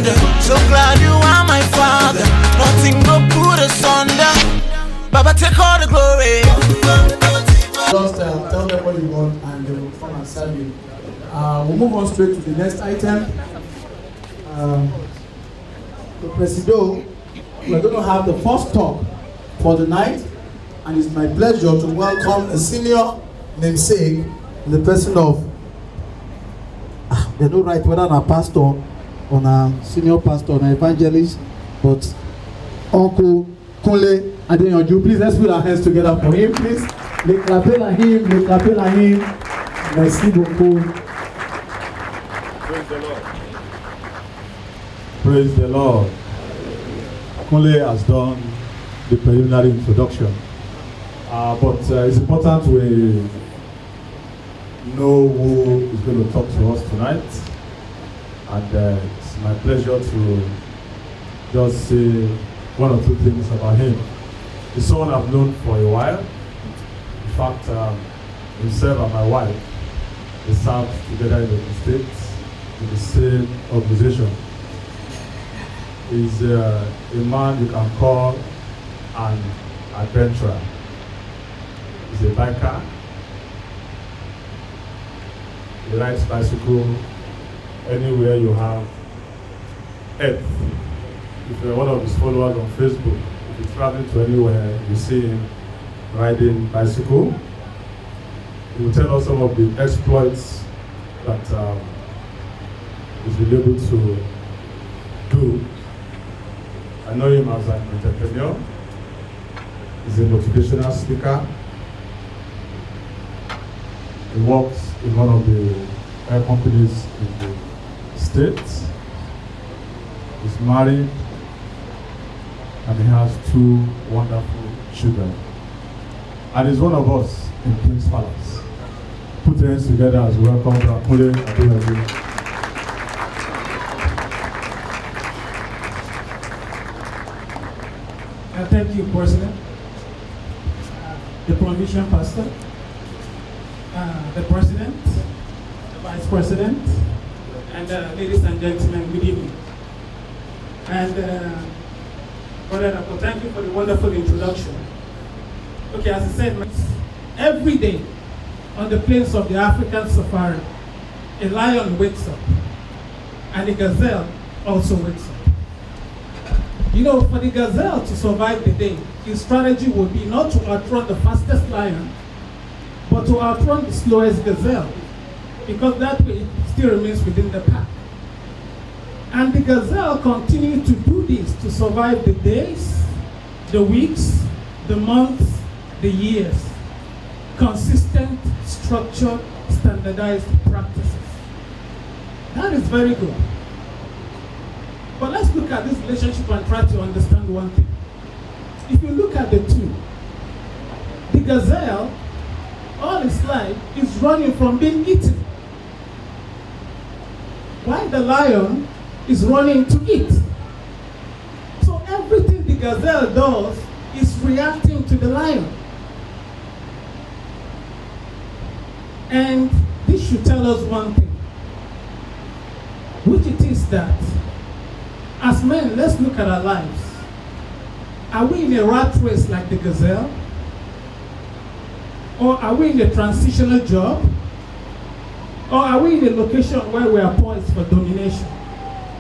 wonder. So glad you are my father. Nothing but put us under. Baba, take all the glory. Just tell them what you want and they will come and serve you. We'll move on straight to the next item. The Presido, we're going to have the first talk for the night, and it's my pleasure to welcome a senior namesake in the person of, they don't write whether I'm a pastor or a senior pastor or an evangelist, but Uncle Kunle Adeyanju. Please let's put our hands together for him, please. Les clapez à him, les clapez à him. Merci beaucoup. Praise the Lord. Praise the Lord. Kunle has done the preliminary introduction, but it's important we know who is going to talk to us tonight, and it's my pleasure to just say one or two things about him. He's someone I've known for a while. In fact, himself and my wife, they served together in the States in the same organization. He's a man you can call an adventurer. He's a biker. He rides bicycle anywhere you have earth. If you're one of his followers on Facebook, if you're traveling to anywhere, you see him riding bicycle. He will tell us some of the exploits that he's been able to do. I know him as an entrepreneur. He's a motivational speaker. He works in one of the air companies in the States. He's married and he has 2 wonderful children. And he's one of us in King's Palace. Put your hands together as we welcome Kunle Adeyanju. Thank you, President, the Provision Pastor, the President, the Vice President, and ladies and gentlemen, good evening. And Brother Dako, thank you for the wonderful introduction. Okay, as I said, every day on the plains of the African safari, a lion wakes up, and a gazelle also wakes up. You know, for the gazelle to survive the day, his strategy would be not to outrun the fastest lion, but to outrun the slowest gazelle, because that way it still remains within the pack. And the gazelle continued to do this to survive the days, the weeks, the months, the years. Consistent, structured, standardized practices. That is very good. But let's look at this relationship and try to understand one thing. If you look at the two, the gazelle, all its life, is running from being eaten, while the lion is running to eat. So everything the gazelle does is reacting to the lion. And this should tell us one thing, which it is that as men, let's look at our lives. Are we in a rat race like the gazelle? Or are we in a transitional job? Or are we in a location where we are poised for domination?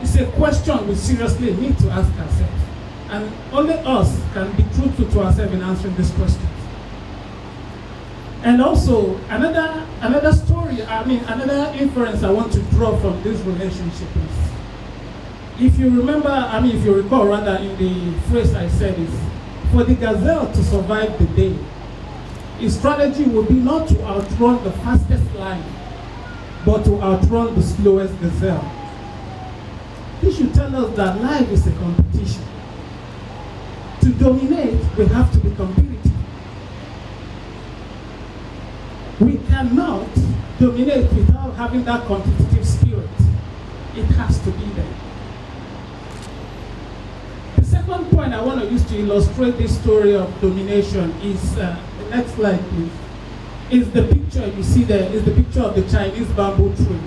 It's a question we seriously need to ask ourselves. And only us can be truthful to ourselves in answering this question. And also, another story, another inference I want to draw from this relationship is, if you remember, if you recall rather, in the phrase I said is, for the gazelle to survive the day, his strategy would be not to outrun the fastest lion, but to outrun the slowest gazelle. This should tell us that life is a competition. To dominate, we have to be competitive. We cannot dominate without having that competitive spirit. It has to be there. The second point I want to use to illustrate this story of domination is, the next slide please, is the picture you see there, is the picture of the Chinese bamboo tree.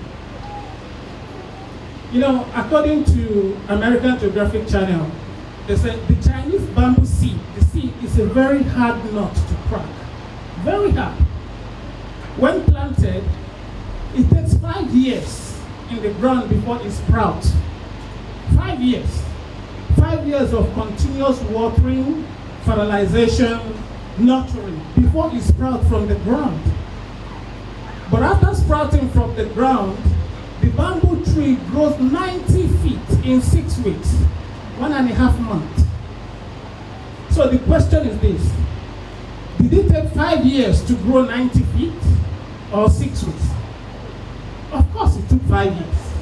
You know, according to American Geographic Channel, they said the Chinese bamboo seed, the seed is a very hard nut to crack. Very hard. When planted, it takes 5 years in the ground before it sprouts. 5 years. 5 years of continuous watering, fertilization, nurturing before it sprouts from the ground. But after sprouting from the ground, the bamboo tree grows 90 feet in 6 weeks, 1.5 months. So the question is this: did it take 5 years to grow 90 feet or 6 weeks? Of course it took 5 years.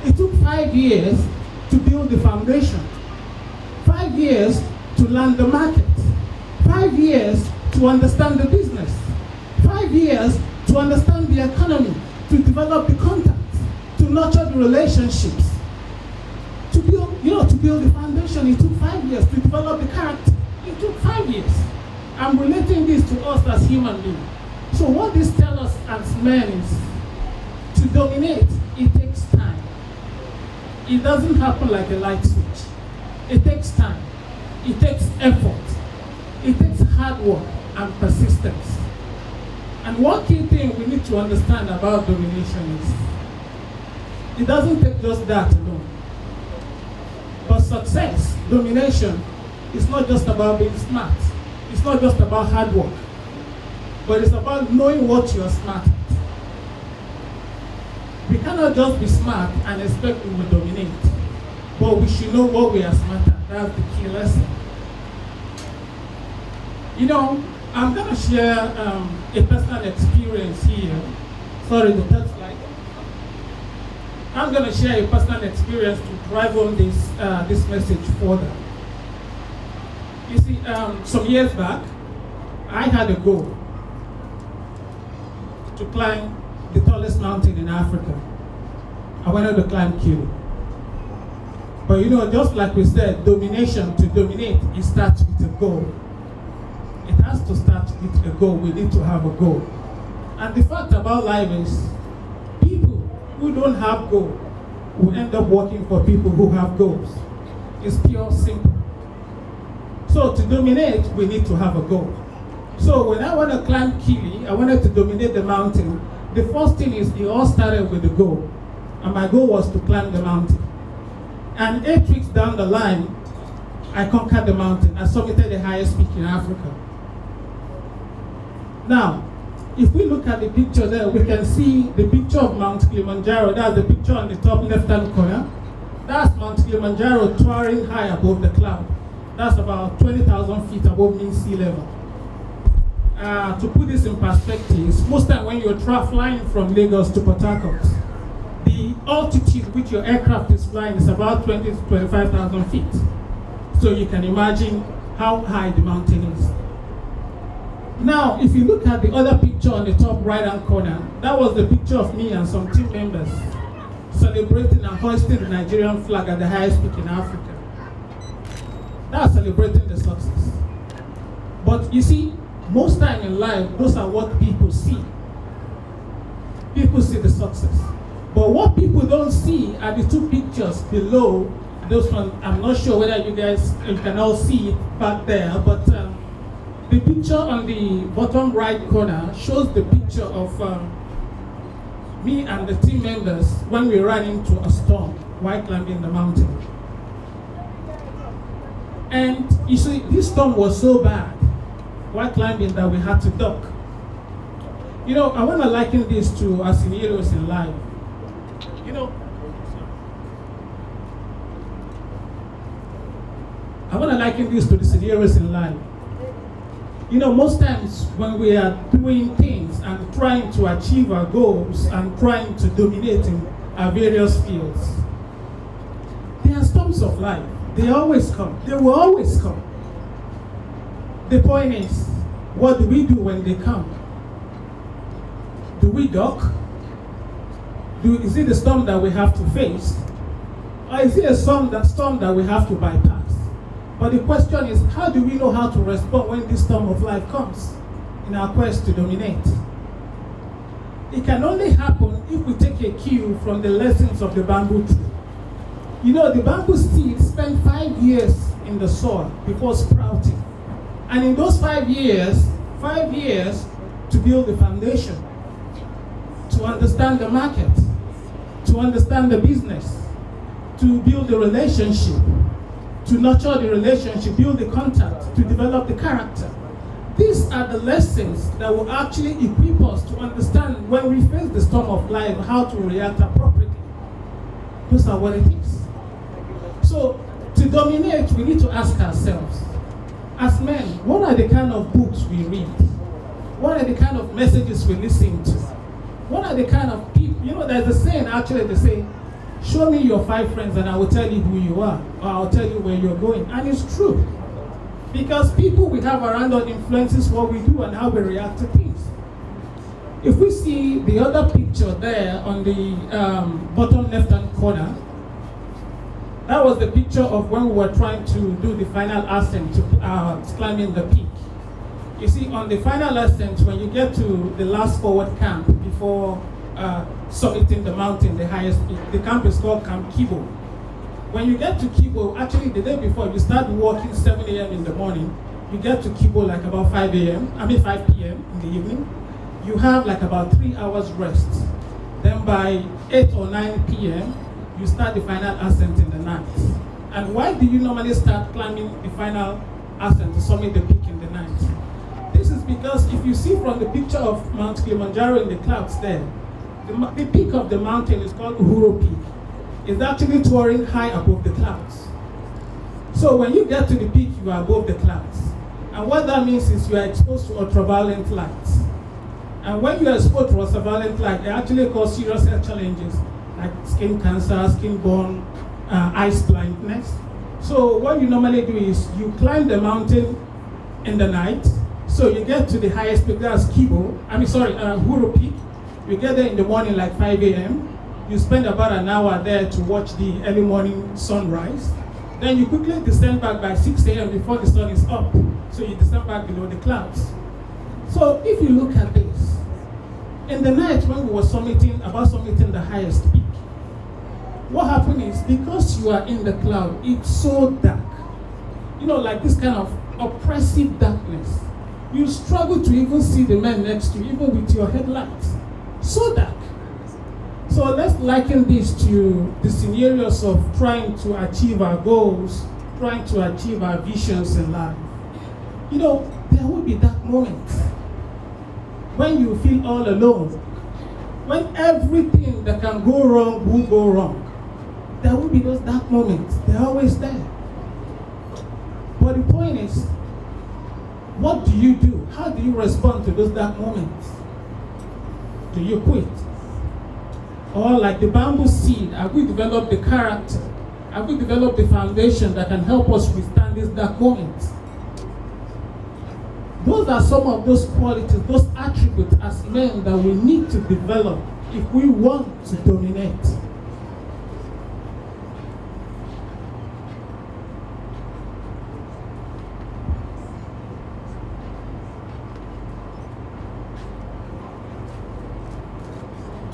It took 5 years to build the foundation, 5 years to learn the market, 5 years to understand the business, 5 years to understand the economy, to develop the contacts, to nurture the relationships, to build the foundation. It took 5 years to develop the character. It took 5 years. I'm relating this to us as human beings. So what this tells us as men is to dominate, it takes time. It doesn't happen like a light switch. It takes time. It takes effort. It takes hard work and persistence. And one key thing we need to understand about domination is it doesn't take just that alone. But success, domination, is not just about being smart. It's not just about hard work. But it's about knowing what you are smart at. We cannot just be smart and expect we will dominate. But we should know what we are smart at. That's the key lesson. You know, I'm going to share a personal experience here. Sorry, the third slide. I'm going to share a personal experience to drive home this message further. You see, some years back, I had a goal to climb the tallest mountain in Africa. I wanted to climb Kili. But you know, just like we said, domination, to dominate, it starts with a goal. It has to start with a goal. We need to have a goal. And the fact about life is, people who don't have goals will end up working for people who have goals. It's pure simple. So to dominate, we need to have a goal. So when I want to climb Kili, I wanted to dominate the mountain. The first thing is, it all started with a goal. And my goal was to climb the mountain. And 8 weeks down the line, I conquered the mountain. I summited the highest peak in Africa. Now, if we look at the picture there, we can see the picture of Mount Kilimanjaro. That's the picture on the top left-hand corner. That's Mount Kilimanjaro towering high above the cloud. That's about 20,000 feet above mean sea level. To put this in perspective, most time when you're flying from Lagos to Port Harcourt, the altitude which your aircraft is flying is about 20 to 25,000 feet. So you can imagine how high the mountain is. Now, if you look at the other picture on the top right-hand corner, that was the picture of me and some team members celebrating and hoisting the Nigerian flag at the highest peak in Africa. That's celebrating the success. But you see, most time in life, those are what people see. People see the success. But what people don't see are the two pictures below. Those one, I'm not sure whether you can all see it back there, but the picture on the bottom right corner shows the picture of me and the team members when we ran into a storm while climbing the mountain. And you see, this storm was so bad while climbing that we had to duck. You know, I want to liken this to our scenarios in life. You know, I want to liken this to the scenarios in life. You know, most times when we are doing things and trying to achieve our goals and trying to dominate in our various fields, there are storms of life. They always come. They will always come. The point is, what do we do when they come? Do we duck? Is it a storm that we have to face? Or is it a storm that we have to bypass? But the question is, how do we know how to respond when this storm of life comes in our quest to dominate? It can only happen if we take a cue from the lessons of the bamboo tree. You know, the bamboo seed spent 5 years in the soil before sprouting. And in those 5 years to build the foundation, to understand the market, to understand the business, to build the relationship, to nurture the relationship, build the contact, to develop the character. These are the lessons that will actually equip us to understand when we face the storm of life, how to react appropriately. Those are what it is. So, to dominate, we need to ask ourselves, as men, what are the kind of books we read? What are the kind of messages we listen to? What are the kind of people? You know, there's a saying, actually, they say, show me your 5 friends and I will tell you who you are, or I'll tell you where you're going. And it's true. Because people we have around us influences what we do and how we react to things. If we see the other picture there on the bottom left-hand corner, that was the picture of when we were trying to do the final ascent to climbing the peak. You see, on the final ascent, when you get to the last forward camp before summiting the mountain, the highest peak, the camp is called Camp Kibo. When you get to Kibo, actually the day before, you start walking 7 a.m. in the morning, you get to Kibo like about 5 p.m. in the evening. You have like about 3 hours rest. Then by 8 or 9 p.m., you start the final ascent in the night. And why do you normally start climbing the final ascent to summit the peak in the night? This is because if you see from the picture of Mount Kilimanjaro in the clouds there, the peak of the mountain is called Uhuru Peak. It's actually towering high above the clouds. So when you get to the peak, you are above the clouds. And what that means is you are exposed to ultraviolet light. And when you are exposed to ultraviolet light, it actually causes serious health challenges like skin cancer, skin-borne eyes blindness. So what you normally do is you climb the mountain in the night. So you get to the highest peak, that's Uhuru Peak. You get there in the morning like 5 a.m. You spend about an hour there to watch the early morning sunrise. Then you quickly descend back by 6 a.m. before the sun is up. So you descend back below the clouds. So if you look at this, in the night when we were summiting the highest peak, what happened is because you are in the cloud, it's so dark. You know, like this kind of oppressive darkness. You struggle to even see the man next to you, even with your headlights. So dark. So let's liken this to the scenarios of trying to achieve our goals, trying to achieve our visions in life. You know, there will be dark moments when you feel all alone, when everything that can go wrong will go wrong. There will be those dark moments. They're always there. But the point is, what do you do? How do you respond to those dark moments? Do you quit? Or like the bamboo seed, have we developed the character? Have we developed the foundation that can help us withstand these dark moments? Those are some of those qualities, those attributes as men that we need to develop if we want to dominate.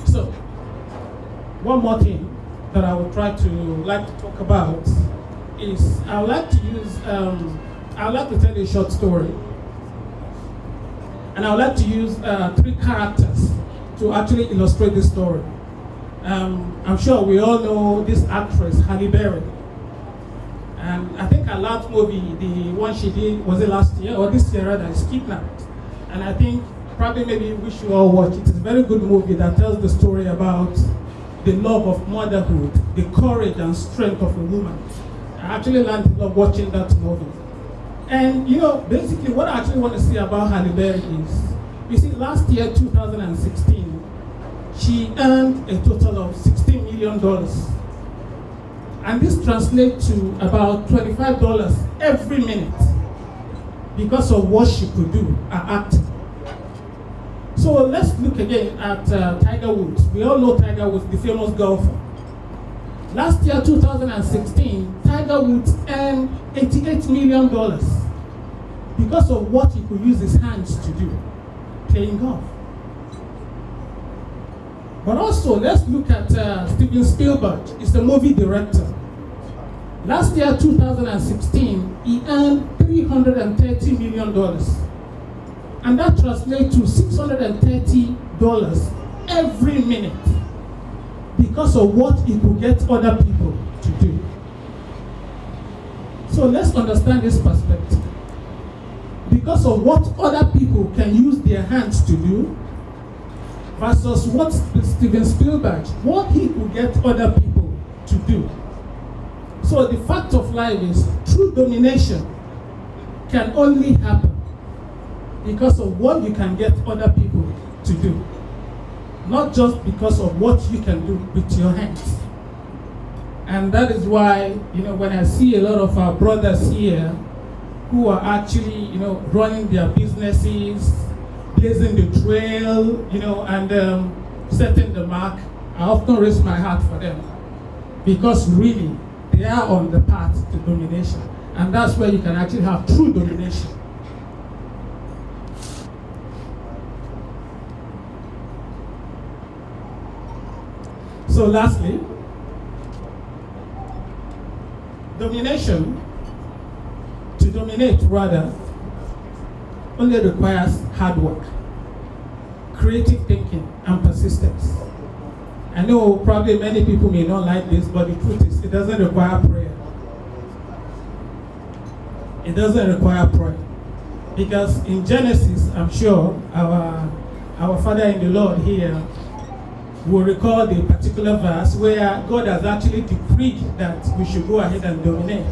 So, one more thing that I would like to talk about is I would like to tell you a short story. And I would like to use 3 characters to actually illustrate this story. I'm sure we all know this actress, Halle Berry. And I think her last movie, the one she did, was it last year or this year rather, is Kidnapped. And I think probably maybe we should all watch it. It's a very good movie that tells the story about the love of motherhood, the courage and strength of a woman. I actually learned a lot watching that movie. And you know, basically what I actually want to say about Halle Berry is, you see, last year, 2016, she earned a total of $16 million. And this translates to about $25 every minute because of what she could do, her acting. So let's look again at Tiger Woods. We all know Tiger Woods, the famous golfer. Last year, 2016, Tiger Woods earned $88 million because of what he could use his hands to do, playing golf. But also, let's look at Steven Spielberg. He's the movie director. Last year, 2016, he earned $330 million. And that translates to $630 every minute because of what he could get other people to do. So let's understand this perspective. Because of what other people can use their hands to do versus what Steven Spielberg, what he could get other people to do. So the fact of life is true domination can only happen because of what you can get other people to do. Not just because of what you can do with your hands. And that is why, when I see a lot of our brothers here who are actually, running their businesses, blazing the trail, and setting the mark, I often raise my heart for them. Because really, they are on the path to domination. And that's where you can actually have true domination. So lastly, to dominate rather, only requires hard work, creative thinking, and persistence. I know probably many people may not like this, but the truth is it doesn't require prayer. It doesn't require prayer. Because in Genesis, I'm sure our Father in the Lord here will recall the particular verse where God has actually decreed that we should go ahead and dominate.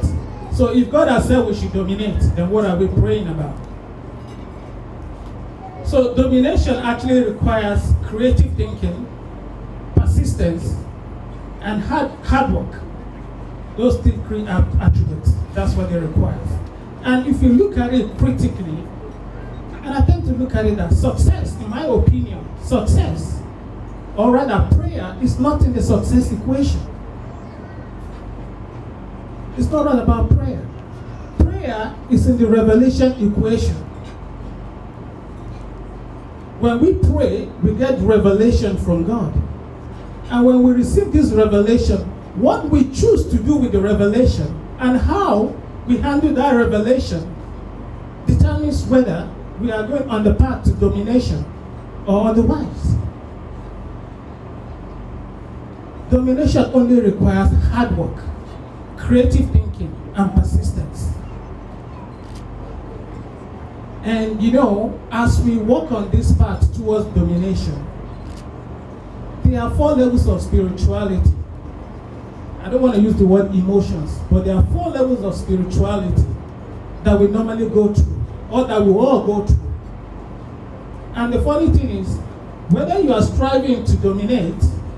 So if God has said we should dominate, then what are we praying about? So domination actually requires creative thinking, persistence, and hard work. Those three attributes, that's what they require. And if you look at it critically, and I tend to look at it as success, in my opinion, success, or rather prayer, is not in the success equation. It's not all about prayer. Prayer is in the revelation equation. When we pray, we get revelation from God. And when we receive this revelation, what we choose to do with the revelation and how we handle that revelation determines whether we are going on the path to domination or otherwise. Domination only requires hard work, creative thinking, and persistence. And as we walk on this path towards domination, there are 4 levels of spirituality. I don't want to use the word emotions, but there are 4 levels of spirituality that we normally go through, or that we all go through. And the funny thing is, whether you are striving to dominate,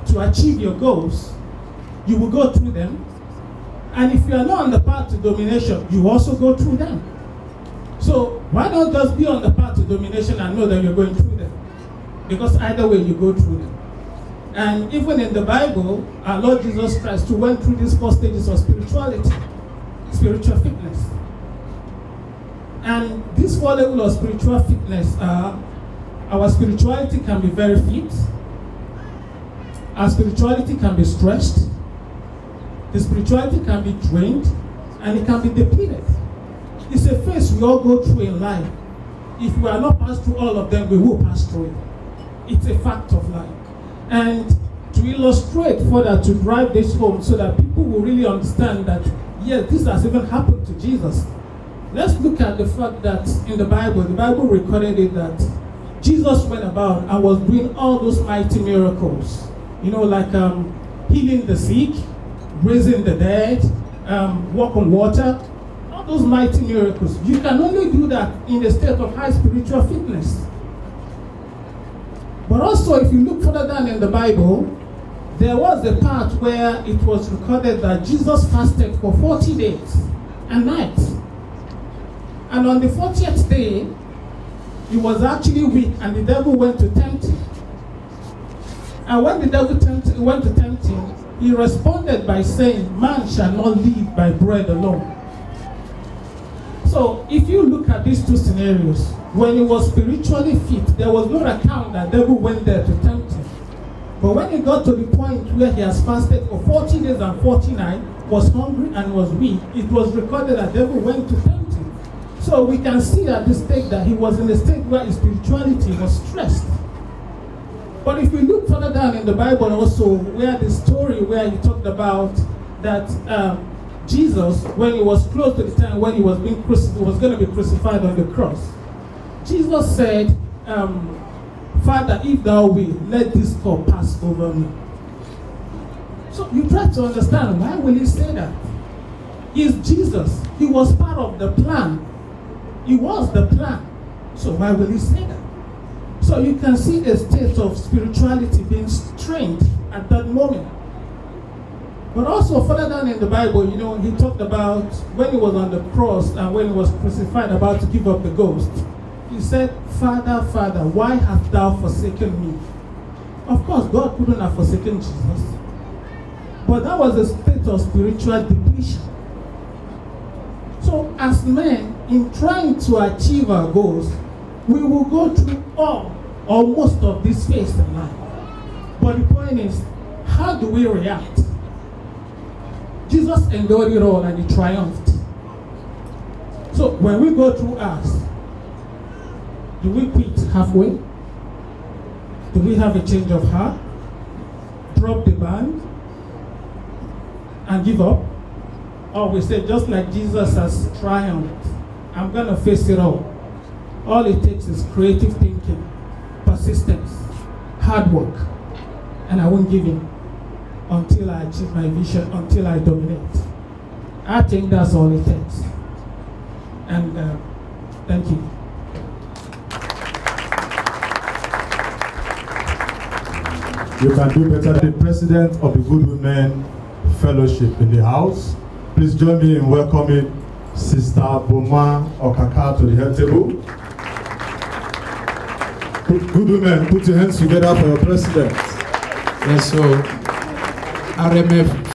to achieve your goals, you will go through them. And if you are not on the path to domination, you also go through them. So why not just be on the path to domination and know that you're going through them? Because either way, you go through them. And even in the Bible, our Lord Jesus Christ who went through these 4 stages of spirituality, spiritual fitness. And these 4 levels of spiritual fitness are, our spirituality can be very fit, our spirituality can be stretched, the spirituality can be drained, and it can be depleted. It's a phase we all go through in life. If we are not passed through all of them, we will pass through it. It's a fact of life. And to illustrate further, to drive this home so that people will really understand that, yes, this has even happened to Jesus. Let's look at the fact that in the Bible recorded it that Jesus went about and was doing all those mighty miracles. Like healing the sick, raising the dead, walk on water, all those mighty miracles. You can only do that in a state of high spiritual fitness. But also, if you look further down in the Bible, there was a part where it was recorded that Jesus fasted for 40 days and nights. And on the 40th day, he was actually weak, and the devil went to tempt him. And when the devil went to tempt him, he responded by saying, "Man shall not live by bread alone." So if you look at these 2 scenarios, when he was spiritually fit, there was no account that the devil went there to tempt him. But when he got to the point where he has fasted for 40 days and 40 nights, was hungry and was weak, it was recorded that the devil went to tempt him. So we can see at this stage that he was in a state where his spirituality was stressed. But if we look further down in the Bible also, where the story where he talked about that Jesus, when he was close to the time when he was being was going to be crucified on the cross, Jesus said, Father, if thou will, let this cup pass over me. So you try to understand, why will he say that? He's Jesus. He was part of the plan. He was the plan. So why will he say that? So you can see a state of spirituality being strained at that moment. But also further down in the Bible, he talked about when he was on the cross and when he was crucified, about to give up the ghost. He said, Father, Father, why hast thou forsaken me? Of course, God couldn't have forsaken Jesus. But that was a state of spiritual depletion. So as men, in trying to achieve our goals, we will go through all or most of this phase in life. But the point is, how do we react? Jesus endured it all and he triumphed. So when we go through ours, do we quit halfway? Do we have a change of heart? Drop the band and give up? Or we say, just like Jesus has triumphed, I'm going to face it all. All it takes is creative thinking, persistence, hard work, and I won't give in until I achieve my vision, until I dominate. I think that's all it takes. And thank you. You can do better. The president of the Good Women Fellowship in the house. Please join me in welcoming Sister Boma Okaka to the head table. Good women, put your hands together for your president. Yes, so RMF